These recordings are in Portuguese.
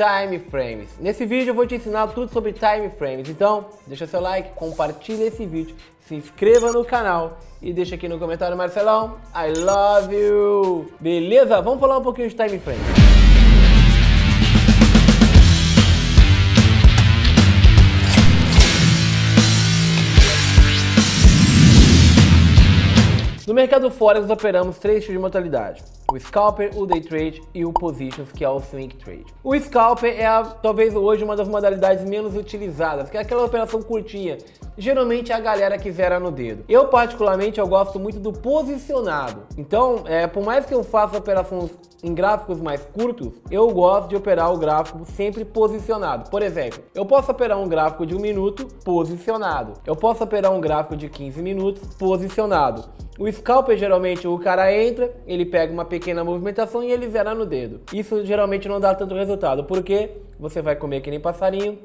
time frames. Nesse vídeo eu vou te ensinar tudo sobre time frames, então deixa seu like, compartilha esse vídeo, se inscreva no canal e deixa aqui no comentário, Marcelão, I love you! Beleza? Vamos falar um pouquinho de time frames. No mercado Forex nós operamos três tipos de modalidade: o Scalper, o Day Trade e o Positions, que é o Swing Trade. O Scalper é talvez hoje uma das modalidades menos utilizadas, que é aquela operação curtinha. Geralmente a galera que zera no dedo. Eu particularmente eu gosto muito do posicionado. Então, por mais que eu faça operações em gráficos mais curtos, eu gosto de operar o gráfico sempre posicionado. Por exemplo, eu posso operar um gráfico de 1 minuto posicionado. Eu posso operar um gráfico de 15 minutos posicionado. O Scalper, geralmente, o cara entra, ele pega uma pequena movimentação e ele zera no dedo. Isso geralmente não dá tanto resultado, porque você vai comer que nem passarinho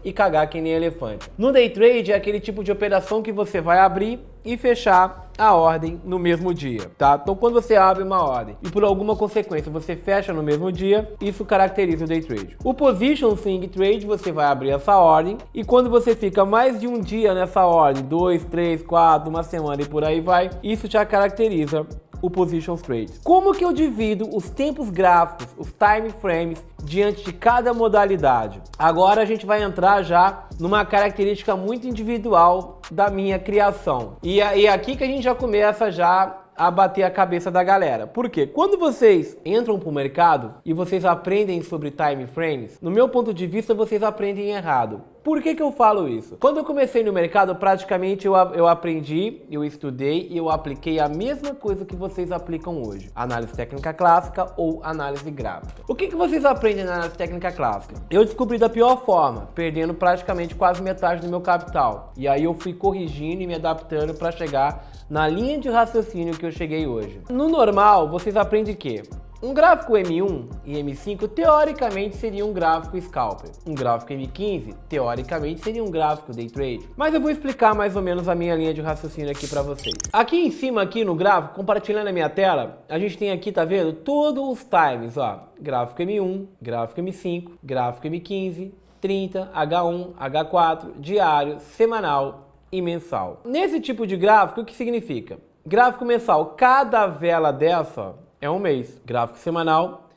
e cagar que nem elefante. No Day Trade é aquele tipo de operação que você vai abrir e fechar a ordem no mesmo dia, tá? Então quando você abre uma ordem e por alguma consequência você fecha no mesmo dia, isso caracteriza o Day Trade. O Position Swing Trade, você vai abrir essa ordem e quando você fica mais de um dia nessa ordem, 2, 3, 4, uma semana e por aí vai, isso já caracteriza o Position Trade. Como que eu divido os tempos gráficos, os time frames, diante de cada modalidade? Agora a gente vai entrar já numa característica muito individual da minha criação. E é aqui que a gente já começa a bater a cabeça da galera. Por quê? Quando vocês entram para o mercado e vocês aprendem sobre time frames, no meu ponto de vista, vocês aprendem errado. Por que eu falo isso? Quando eu comecei no mercado, praticamente eu aprendi, eu estudei e eu apliquei a mesma coisa que vocês aplicam hoje. Análise técnica clássica ou análise gráfica. O que vocês aprendem na análise técnica clássica? Eu descobri da pior forma, perdendo praticamente quase metade do meu capital. E aí eu fui corrigindo e me adaptando para chegar na linha de raciocínio que eu cheguei hoje. No normal, vocês aprendem o quê? Um gráfico M1 e M5 teoricamente seria um gráfico Scalper. Um gráfico M15 teoricamente seria um gráfico Day Trade. Mas eu vou explicar mais ou menos a minha linha de raciocínio aqui para vocês. Aqui em cima, aqui no gráfico, compartilhando a minha tela, a gente tem aqui, tá vendo? Todos os times, ó. Gráfico M1, gráfico M5, gráfico M15, 30, H1, H4, diário, semanal e mensal. Nesse tipo de gráfico, o que significa? Gráfico mensal, cada vela dessa, ó, é um mês. Gráfico semanal,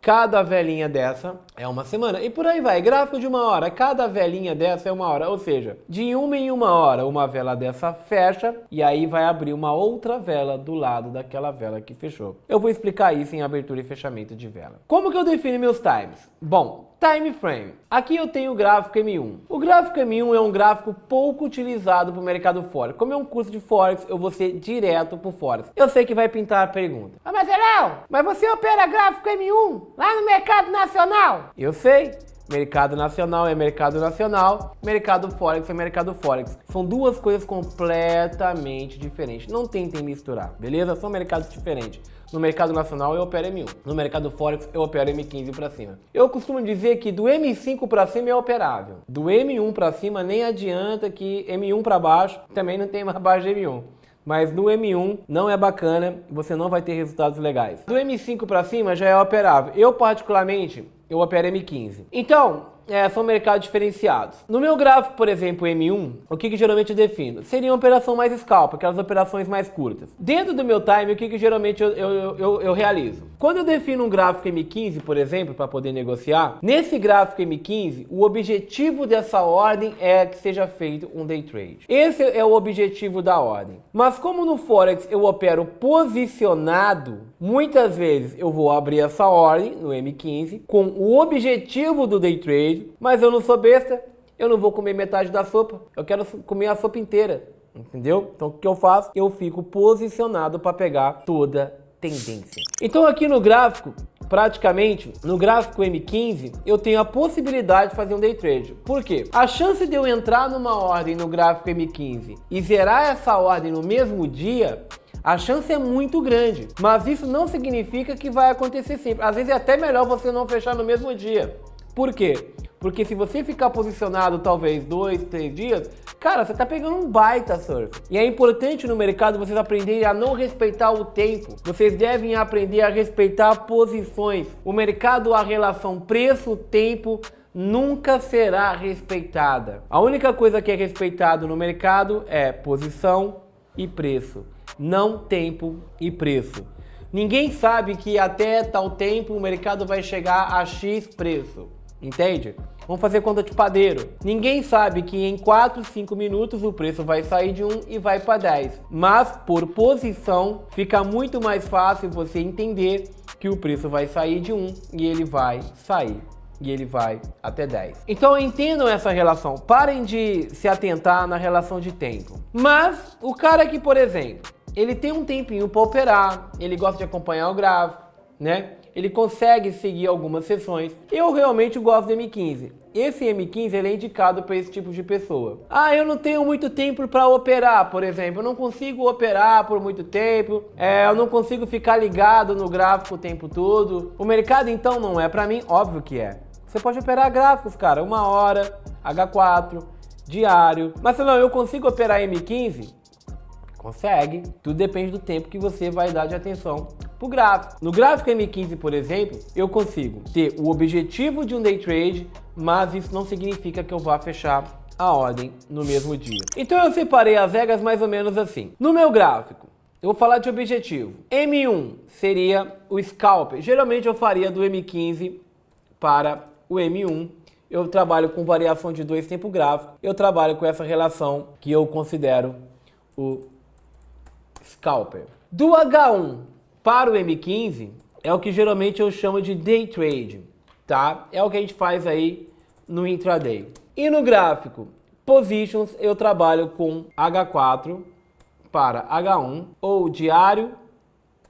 cada velinha dessa é uma semana. E por aí vai. Gráfico de 1 hora, cada velinha dessa é 1 hora. Ou seja, de 1 em 1 hora, uma vela dessa fecha e aí vai abrir uma outra vela do lado daquela vela que fechou. Eu vou explicar isso em abertura e fechamento de vela. Como que eu defino meus times? Bom, time frame. Aqui eu tenho o gráfico M1. O gráfico M1 é um gráfico pouco utilizado para o mercado Forex. Como é um curso de Forex, eu vou ser direto para o Forex. Eu sei que vai pintar a pergunta: ah, Marcelão, mas você opera gráfico M1 lá no mercado nacional? Eu sei. Mercado nacional é mercado nacional, mercado Forex é mercado Forex. São duas coisas completamente diferentes. Não tentem misturar, beleza? São mercados diferentes. No mercado nacional eu opero M1, no mercado Forex eu opero M15 para cima. Eu costumo dizer que do M5 para cima é operável. Do M1 para cima nem adianta, que M1 para baixo também não tem mais baixo de M1. Mas no M1 não é bacana, você não vai ter resultados legais. Do M5 para cima já é operável. Eu particularmente, eu opero M15. Então, são mercados diferenciados. No meu gráfico, por exemplo, M1, o que geralmente eu defino? Seria uma operação mais scalper, aquelas operações mais curtas. Dentro do meu time, o que geralmente eu realizo? Quando eu defino um gráfico M15, por exemplo, para poder negociar, nesse gráfico M15, o objetivo dessa ordem é que seja feito um Day Trade. Esse é o objetivo da ordem. Mas como no Forex eu opero posicionado, muitas vezes eu vou abrir essa ordem no M15 com o objetivo do Day Trade, mas eu não sou besta, eu não vou comer metade da sopa, eu quero comer a sopa inteira, entendeu? Então o que eu faço? Eu fico posicionado para pegar toda tendência. Então aqui no gráfico, praticamente, no gráfico M15, eu tenho a possibilidade de fazer um Day Trade. Por quê? A chance de eu entrar numa ordem no gráfico M15 e zerar essa ordem no mesmo dia, a chance é muito grande, mas isso não significa que vai acontecer sempre. Às vezes é até melhor você não fechar no mesmo dia. Por quê? Porque se você ficar posicionado talvez 2, 3 dias, cara, você tá pegando um baita surf. E é importante no mercado vocês aprenderem a não respeitar o tempo. Vocês devem aprender a respeitar posições. O mercado, a relação preço-tempo nunca será respeitada. A única coisa que é respeitado no mercado é posição e preço, não tempo e preço. Ninguém sabe que até tal tempo o mercado vai chegar a X preço, entende? Vamos fazer conta de padeiro. Ninguém sabe que em 4, 5 minutos o preço vai sair de 1 e vai para 10. Mas por posição fica muito mais fácil você entender que o preço vai sair de 1 e ele vai sair. E ele vai até 10. Então entendam essa relação. Parem de se atentar na relação de tempo. Mas o cara que, por exemplo, ele tem um tempinho para operar, ele gosta de acompanhar o gráfico, né? Ele consegue seguir algumas sessões. Eu realmente gosto do M15. Esse M15 ele é indicado para esse tipo de pessoa. Ah, eu não tenho muito tempo para operar, por exemplo. Eu não consigo operar por muito tempo. Eu não consigo ficar ligado no gráfico o tempo todo. O mercado então não é para mim? Óbvio que é. Você pode operar gráficos, cara, 1 hora, H4, diário. Mas se não, eu consigo operar M15? Consegue. Tudo depende do tempo que você vai dar de atenção pro gráfico. No gráfico M15, por exemplo, eu consigo ter o objetivo de um day trade, mas isso não significa que eu vá fechar a ordem no mesmo dia. Então eu separei as regras mais ou menos assim. No meu gráfico, eu vou falar de objetivo. M1 seria o scalper. Geralmente eu faria do M15 para o M1. Eu trabalho com variação de 2 tempos gráficos. Eu trabalho com essa relação que eu considero o scalper. Do H1 para o M15 é o que geralmente eu chamo de day trade, tá? É o que a gente faz aí no intraday. E no gráfico positions eu trabalho com H4 para H1 ou diário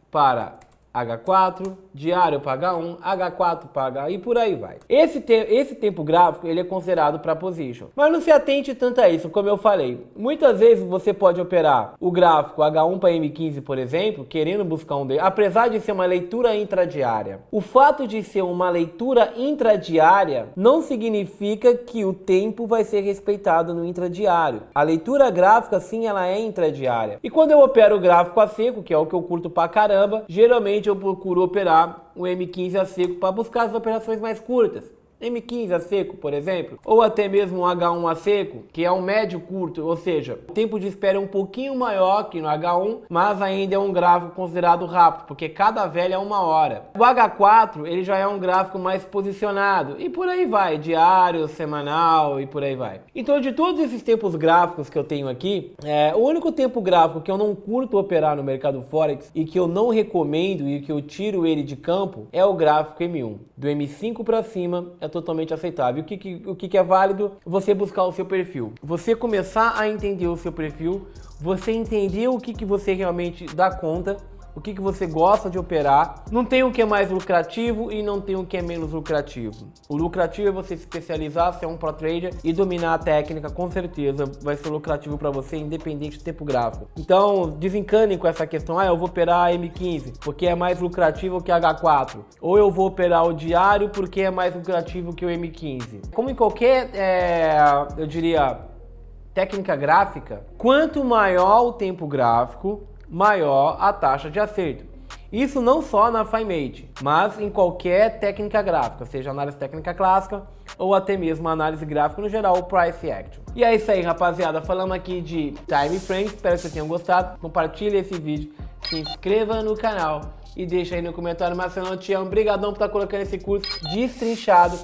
para H4, diário para H1, H4 para H e por aí vai. Esse tempo gráfico ele é considerado para position. Mas não se atente tanto a isso, como eu falei. Muitas vezes você pode operar o gráfico H1 para M15, por exemplo, querendo buscar um day, apesar de ser uma leitura intradiária. O fato de ser uma leitura intradiária não significa que o tempo vai ser respeitado no intradiário. A leitura gráfica sim, ela é intradiária. E quando eu opero o gráfico a seco, que é o que eu curto pra caramba, geralmente eu procuro operar o M15 a seco para buscar as operações mais curtas. M15 a seco, por exemplo, ou até mesmo um H1 a seco, que é um médio curto, ou seja, o tempo de espera é um pouquinho maior que no H1, mas ainda é um gráfico considerado rápido, porque cada velha é 1 hora. O H4, ele já é um gráfico mais posicionado, e por aí vai, diário, semanal e por aí vai. Então, de todos esses tempos gráficos que eu tenho aqui, o único tempo gráfico que eu não curto operar no mercado Forex e que eu não recomendo e que eu tiro ele de campo é o gráfico M1. Do M5 para cima é totalmente aceitável. O que é válido? Você buscar o seu perfil. Você começar a entender o seu perfil, você entender o que você realmente dá conta, o que você gosta de operar. Não tem o que é mais lucrativo e não tem o que é menos lucrativo. O lucrativo é você se especializar, ser um pro trader e dominar a técnica, com certeza vai ser lucrativo para você, independente do tempo gráfico. Então, desencanem com essa questão, eu vou operar M15 porque é mais lucrativo que H4, ou eu vou operar o diário porque é mais lucrativo que o M15. Como em qualquer, eu diria, técnica gráfica, quanto maior o tempo gráfico, maior a taxa de acerto. Isso não só na FiMate, mas em qualquer técnica gráfica, seja análise técnica clássica ou até mesmo análise gráfica no geral, o Price Action. E é isso aí, rapaziada. Falamos aqui de time frame, espero que vocês tenham gostado. Compartilhe esse vídeo, se inscreva no canal e deixa aí no comentário. Marcelão, te amo. Obrigadão por estar colocando esse curso destrinchado.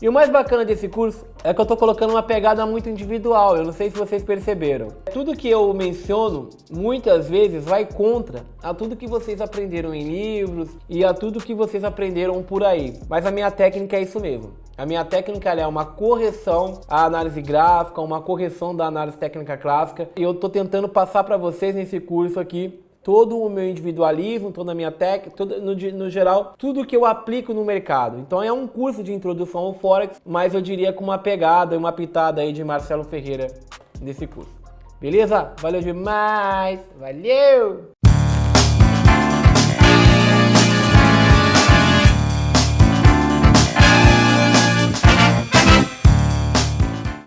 E o mais bacana desse curso é que eu tô colocando uma pegada muito individual, eu não sei se vocês perceberam. Tudo que eu menciono, muitas vezes, vai contra a tudo que vocês aprenderam em livros e a tudo que vocês aprenderam por aí. Mas a minha técnica é isso mesmo. A minha técnica é uma correção à análise gráfica, uma correção da análise técnica clássica. E eu tô tentando passar para vocês nesse curso aqui todo o meu individualismo, toda a minha técnica, no geral, tudo que eu aplico no mercado. Então é um curso de introdução ao Forex, mas eu diria com uma pegada, uma pitada aí de Marcelo Ferreira nesse curso. Beleza? Valeu demais! Valeu!